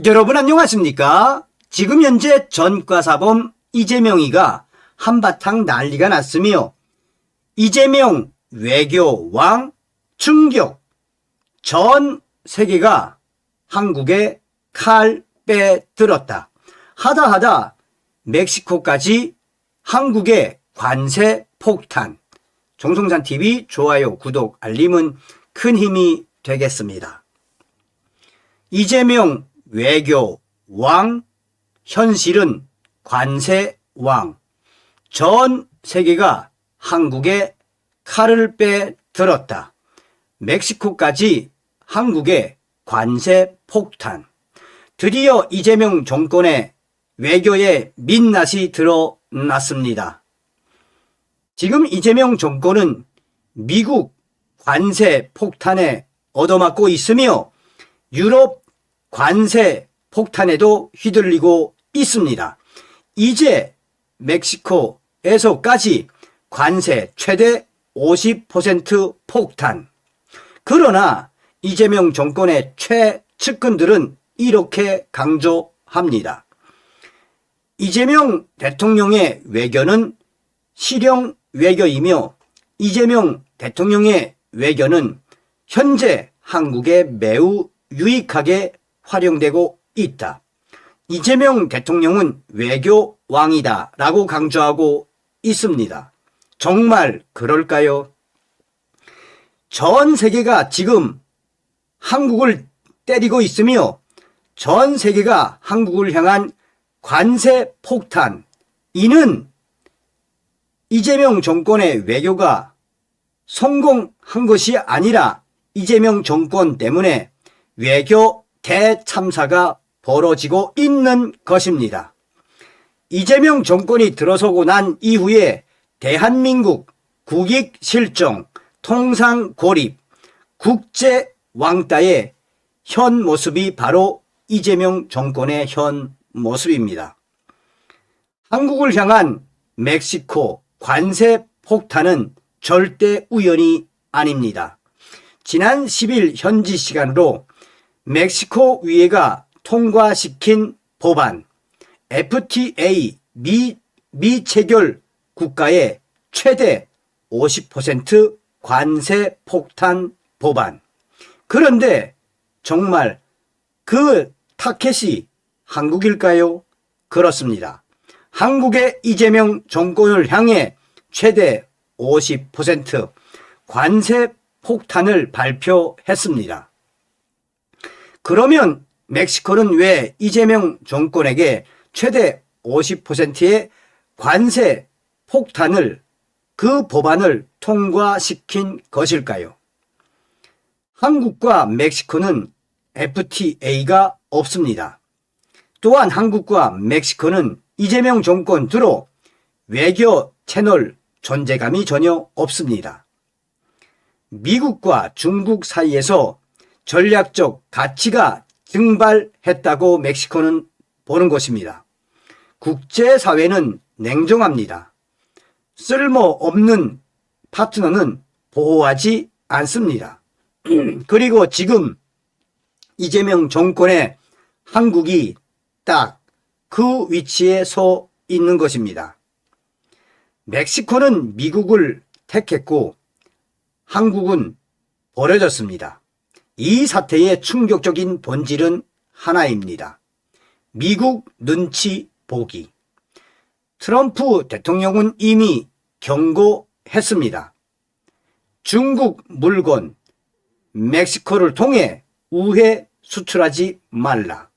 여러분 안녕하십니까? 지금 현재 전과사범 이재명이가 한바탕 난리가 났으며 이재명 외교왕 충격, 전 세계가 한국에 칼 빼들었다. 하다하다 멕시코까지 한국의 관세 폭탄. 정성산TV 좋아요, 구독, 알림은 큰 힘이 되겠습니다. 이재명 외교왕, 현실은 관세왕. 전 세계가 한국에 칼을 빼들었다. 멕시코까지 한국의 관세 폭탄. 드디어 이재명 정권의 외교에 민낯이 드러났습니다. 지금 이재명 정권은 미국 관세 폭탄에 얻어맞고 있으며 유럽 관세 폭탄에도 휘둘리고 있습니다. 이제 멕시코에서까지 관세 최대 50% 폭탄. 그러나 이재명 정권의 최측근들은 이렇게 강조합니다. 이재명 대통령의 외교는 실용 외교이며 이재명 대통령의 외교는 현재 한국에 매우 유익하게 활용되고 있다. 이재명 대통령은 외교왕이다 라고 강조하고 있습니다. 정말 그럴까요? 전 세계가 지금 한국을 때리고 있으며 전 세계가 한국을 향한 관세 폭탄. 이는 이재명 정권의 외교가 성공한 것이 아니라 이재명 정권 때문에 외교 대참사가 벌어지고 있는 것입니다. 이재명 정권이 들어서고 난 이후에 대한민국 국익 실종, 통상 고립, 국제 왕따의 현 모습이 바로 이재명 정권의 현 모습입니다. 한국을 향한 멕시코 관세 폭탄은 절대 우연이 아닙니다. 지난 10일 현지 시간으로 멕시코 의회가 통과시킨 법안, FTA 미체결 국가의 최대 50% 관세 폭탄 법안. 그런데 정말 그 타켓이 한국일까요? 그렇습니다. 한국의 이재명 정권을 향해 최대 50% 관세 폭탄을 발표했습니다. 그러면 멕시코는 왜 이재명 정권에게 최대 50%의 관세 폭탄을, 그 법안을 통과시킨 것일까요? 한국과 멕시코는 FTA가 없습니다. 또한 한국과 멕시코는 이재명 정권 들어 외교 채널 존재감이 전혀 없습니다. 미국과 중국 사이에서 전략적 가치가 증발했다고 멕시코는 보는 것입니다. 국제사회는 냉정합니다. 쓸모없는 파트너는 보호하지 않습니다. 그리고 지금 이재명 정권의 한국이 딱 그 위치에 서 있는 것입니다. 멕시코는 미국을 택했고 한국은 버려졌습니다. 이 사태의 충격적인 본질은 하나입니다. 미국 눈치 보기. 트럼프 대통령은 이미 경고했습니다. 중국 물건 멕시코를 통해 우회 수출하지 말라.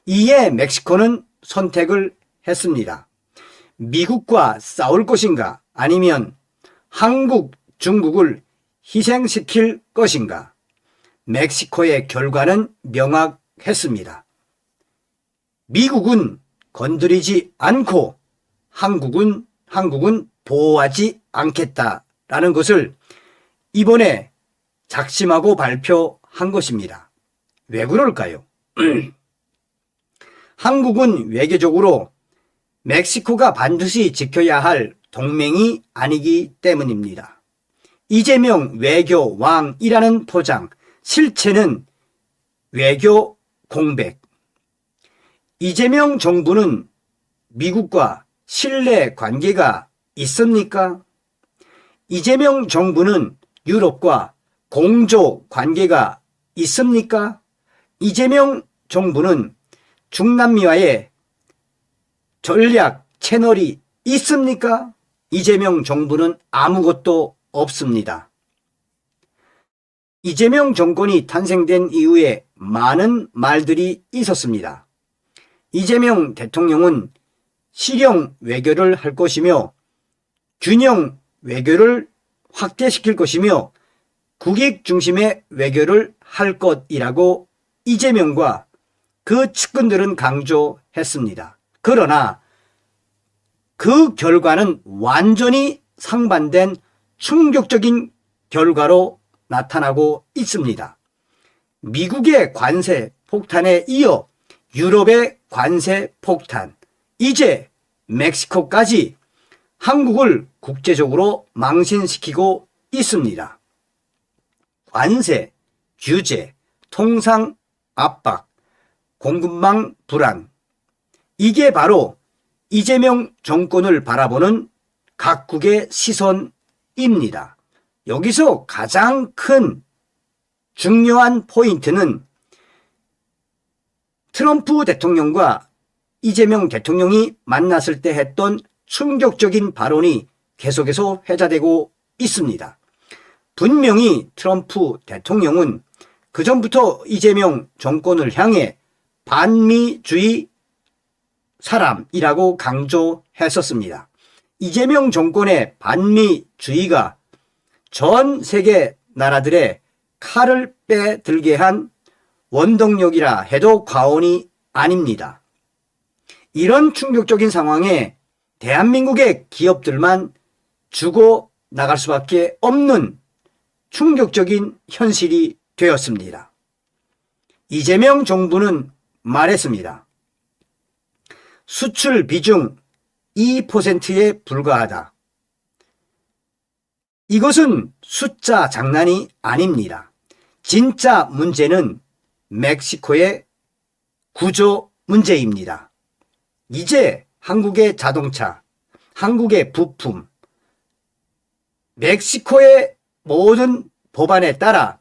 이에 멕시코는 선택을 했습니다. 미국과 싸울 것인가 아니면 한국, 중국을 희생시킬 것인가. 멕시코의 결과는 명확했습니다. 미국은 건드리지 않고 한국은 보호하지 않겠다라는 것을 이번에 작심하고 발표한 것입니다. 왜 그럴까요? 한국은 외교적으로 멕시코가 반드시 지켜야 할 동맹이 아니기 때문입니다. 이재명 외교왕이라는 포장, 실체는 외교 공백, 이재명 정부는 미국과 신뢰 관계가 있습니까? 이재명 정부는 유럽과 공조 관계가 있습니까? 이재명 정부는 중남미와의 전략 채널이 있습니까? 이재명 정부는 아무것도 없습니다. 이재명 정권이 탄생된 이후에 많은 말들이 있었습니다. 이재명 대통령은 실용 외교를 할 것이며 균형 외교를 확대시킬 것이며 국익 중심의 외교를 할 것이라고 이재명과 그 측근들은 강조했습니다. 그러나 그 결과는 완전히 상반된 충격적인 결과로 나타나고 있습니다. 미국의 관세 폭탄에 이어 유럽의 관세 폭탄, 이제 멕시코까지 한국을 국제적으로 망신시키고 있습니다. 관세, 규제, 통상 압박, 공급망 불안, 이게 바로 이재명 정권을 바라보는 각국의 시선입니다. 여기서 가장 큰 중요한 포인트는 트럼프 대통령과 이재명 대통령이 만났을 때 했던 충격적인 발언이 계속해서 회자되고 있습니다. 분명히 트럼프 대통령은 그전부터 이재명 정권을 향해 반미주의 사람이라고 강조했었습니다. 이재명 정권의 반미주의가 전 세계 나라들의 칼을 빼들게 한 원동력이라 해도 과언이 아닙니다. 이런 충격적인 상황에 대한민국의 기업들만 죽어 나갈 수밖에 없는 충격적인 현실이 되었습니다. 이재명 정부는 말했습니다. 수출 비중 2%에 불과하다. 이것은 숫자 장난이 아닙니다. 진짜 문제는 멕시코의 구조 문제입니다. 이제 한국의 자동차, 한국의 부품, 멕시코의 모든 법안에 따라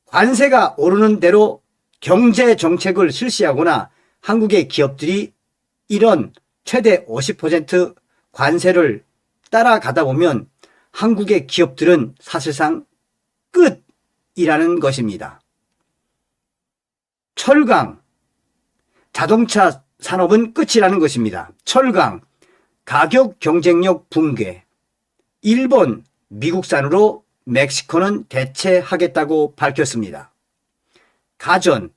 관세가 오르는 대로 경제 정책을 실시하거나 한국의 기업들이 이런 최대 50% 관세를 따라가다 보면 한국의 기업들은 사실상 끝이라는 것입니다. 철강, 자동차 산업은 끝이라는 것입니다. 철강, 가격 경쟁력 붕괴, 일본, 미국산으로 멕시코는 대체하겠다고 밝혔습니다. 가전,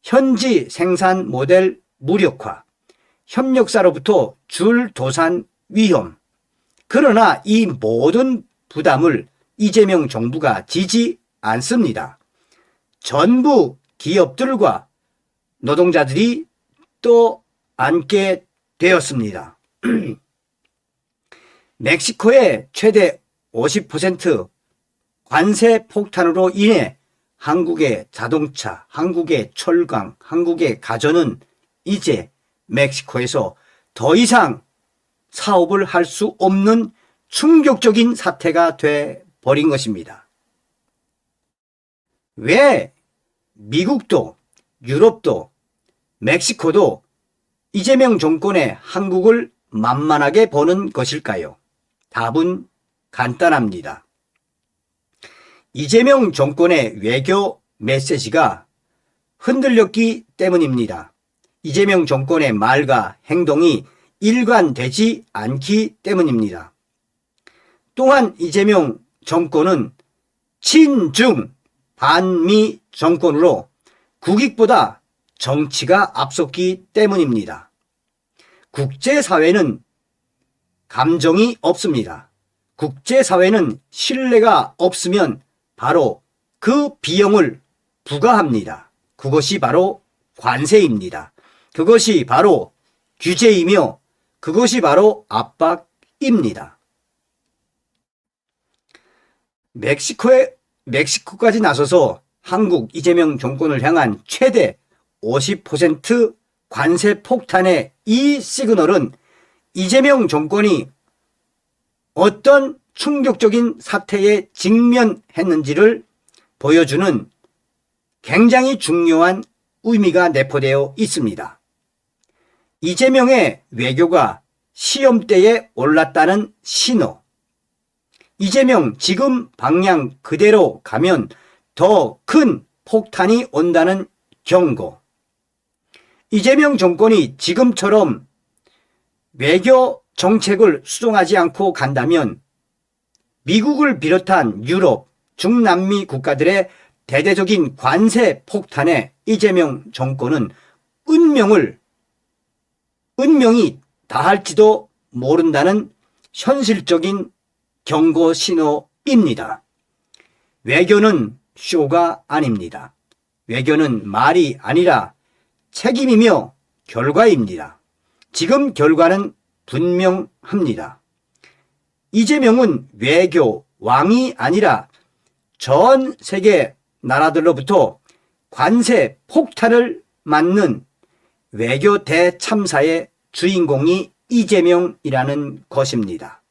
현지 생산 모델 무력화, 협력사로부터 줄 도산 위험. 그러나 이 모든 부담을 이재명 정부가 지지 않습니다. 전부 기업들과 노동자들이 또 안게 되었습니다. 멕시코의 최대 50% 관세 폭탄으로 인해 한국의 자동차, 한국의 철강, 한국의 가전은 이제 멕시코에서 더 이상 사업을 할 수 없는 충격적인 사태가 돼 버린 것입니다. 왜 미국도 유럽도 멕시코도 이재명 정권의 한국을 만만하게 보는 것일까요? 답은 간단합니다. 이재명 정권의 외교 메시지가 흔들렸기 때문입니다. 이재명 정권의 말과 행동이 일관되지 않기 때문입니다. 또한 이재명 정권은 친중 반미 정권으로 국익보다 정치가 앞섰기 때문입니다. 국제사회는 감정이 없습니다. 국제사회는 신뢰가 없으면 바로 그 비용을 부과합니다. 그것이 바로 관세입니다. 그것이 바로 규제이며 그것이 바로 압박입니다. 멕시코까지 나서서 한국 이재명 정권을 향한 최대 50% 관세 폭탄의 이 시그널은 이재명 정권이 어떤 충격적인 사태에 직면했는지를 보여주는 굉장히 중요한 의미가 내포되어 있습니다. 이재명의 외교가 시험대에 올랐다는 신호. 이재명 지금 방향 그대로 가면 더 큰 폭탄이 온다는 경고. 이재명 정권이 지금처럼 외교 정책을 수정하지 않고 간다면 미국을 비롯한 유럽, 중남미 국가들의 대대적인 관세 폭탄에 이재명 정권은 운명이 다할지도 모른다는 현실적인 경고 신호입니다. 외교는 쇼가 아닙니다. 외교는 말이 아니라 책임이며 결과입니다. 지금 결과는 분명합니다. 이재명은 외교 왕이 아니라 전 세계 나라들로부터 관세 폭탄을 맞는 외교 대참사의 주인공이 이재명이라는 것입니다.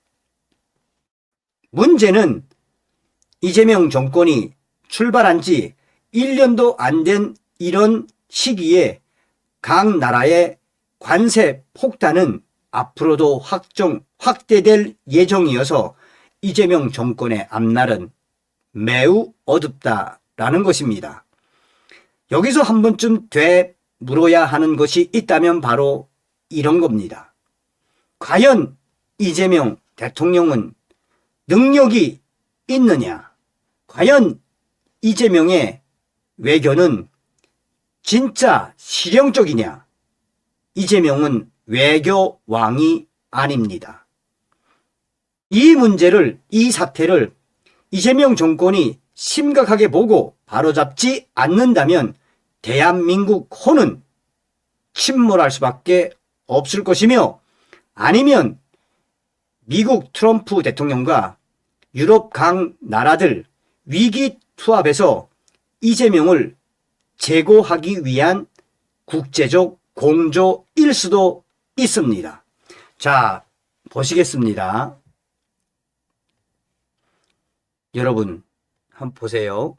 문제는 이재명 정권이 출발한 지 1년도 안 된 이런 시기에 각 나라의 관세 폭탄은 앞으로도 확대될 예정이어서 이재명 정권의 앞날은 매우 어둡다라는 것입니다. 여기서 한 번쯤 되물어야 하는 것이 있다면 바로 이런 겁니다. 과연 이재명 대통령은 능력이 있느냐? 과연 이재명의 외교는 진짜 실용적이냐? 이재명은 외교왕이 아닙니다. 이 사태를 이재명 정권이 심각하게 보고 바로잡지 않는다면 대한민국 호는 침몰할 수밖에 없을 것이며, 아니면 미국 트럼프 대통령과 유럽 각 나라들 위기 투합에서 이재명을 제거하기 위한 국제적 공조일 수도 있습니다. 자, 보시겠습니다. 여러분 한번 보세요.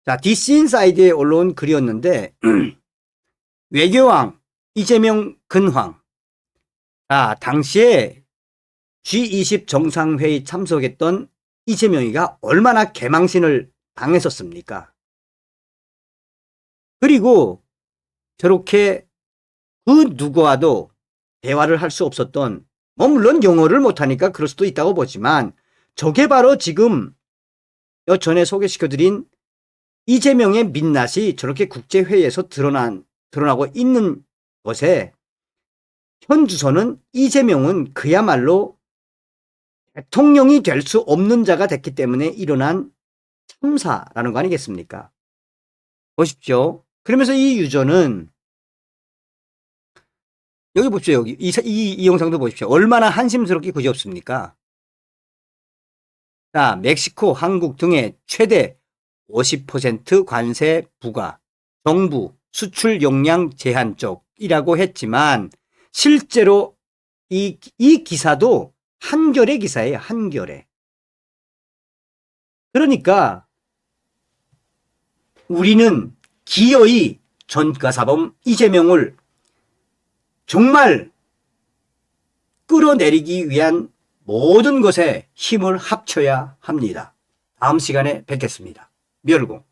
자, DC 인사이드에 올라온 글이었는데 외교왕 이재명 근황. 당시에 G20 정상회의 참석했던 이재명이가 얼마나 개망신을 당했었습니까? 그리고 저렇게 그 누구와도 대화를 할 수 없었던, 물론 영어를 못하니까 그럴 수도 있다고 보지만, 저게 바로 지금 전에 소개시켜드린 이재명의 민낯이 저렇게 국제회의에서 드러나고 있는 것에 현 주소는 이재명은 그야말로 대통령이 될 수 없는 자가 됐기 때문에 일어난 참사라는 거 아니겠습니까? 보십시오. 그러면서 이 유저는 여기 보십시오. 여기 이 영상도 보십시오. 얼마나 한심스럽게 그지없습니까? 자, 멕시코, 한국 등의 최대 50% 관세 부과, 정부 수출 용량 제한 쪽이라고 했지만 실제로 이 기사도 한겨레 기사예요. 한겨레. 그러니까 우리는 기어이 전가사범 이재명을 정말 끌어내리기 위한 모든 것에 힘을 합쳐야 합니다. 다음 시간에 뵙겠습니다. 멸공.